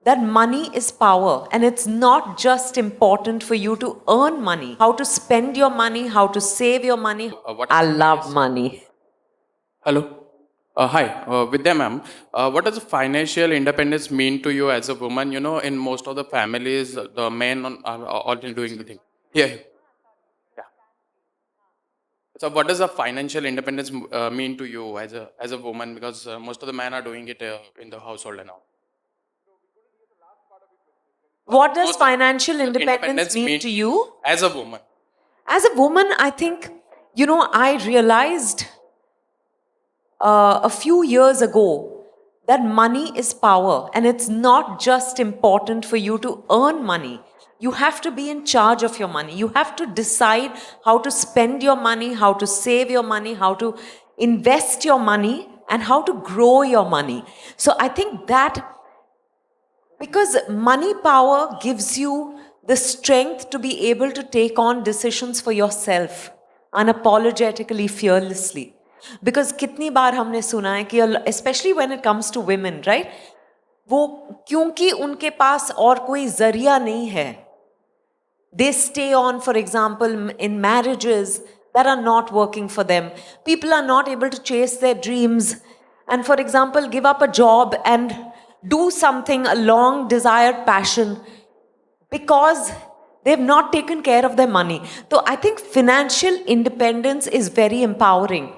that money is power, and it's not just important for you to earn money, how to spend your money, how to save your money. I love money. Hello. Hi, Vidya ma'am. What does financial independence mean to you as a woman? You know, in most of the families, the men are already doing the thing. Yeah. Yeah. So, what does a financial independence mean to you as a woman? Because most of the men are doing it in the household and all. What does Most of financial the independence mean to you? as a woman? As a woman, I think, I realized a few years ago that money is power, and it's not just important for you to earn money. You have to be in charge of your money. You have to decide how to spend your money, how to save your money, how to invest your money, and how to grow your money. So I think that because money power gives you the strength to be able to take on decisions for yourself unapologetically, fearlessly. Because कितनी बार हमने सुना है कि especially when it comes to women, right? वो क्योंकि उनके पास और कोई जरिया नहीं है. They stay on, for example, in marriages that are not working for them. People are not able to chase their dreams and, for example, give up a job and do something, a long desired passion, because they've not taken care of their money. So I think financial independence is very empowering.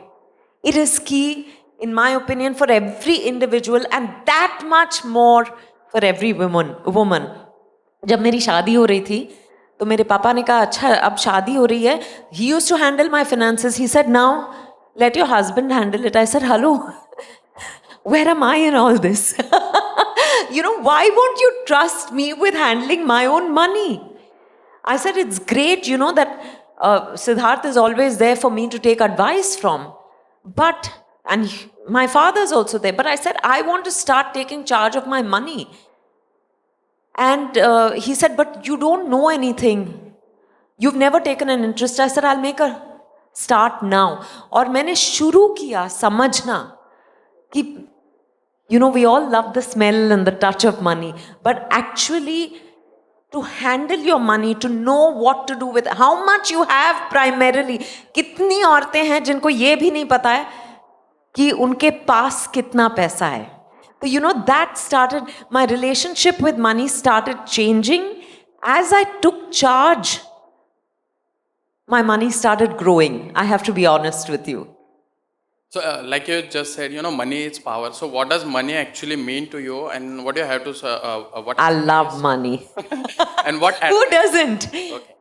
It is key, in my opinion, for every individual, and that much more for every woman. जब मेरी शादी हो रही थी तो मेरे पापा ने कहा अच्छा अब शादी हो रही है. He used to handle my finances. He said, now let your husband handle it. I said, hello, where am I in all this? Why won't you trust me with handling my own money? I said, it's great, that Siddharth is always there for me to take advice from. And my father's also there. But I said, I want to start taking charge of my money. And he said, but you don't know anything. You've never taken an interest. I said, I'll make a start now. और मैंने शुरू किया समझना कि, we all love the smell and the touch of money. But actually, to handle your money, to know what to do with it, how much you have primarily. कितनी औरतें हैं जिनको ये भी नहीं पता है कि उनके पास कितना पैसा है. So, that started, my relationship with money started changing. As I took charge, my money started growing. I have to be honest with you. So, like you just said, money is power. So, what does money actually mean to you, and what do you have to? What I love money. and what? Who doesn't? Okay.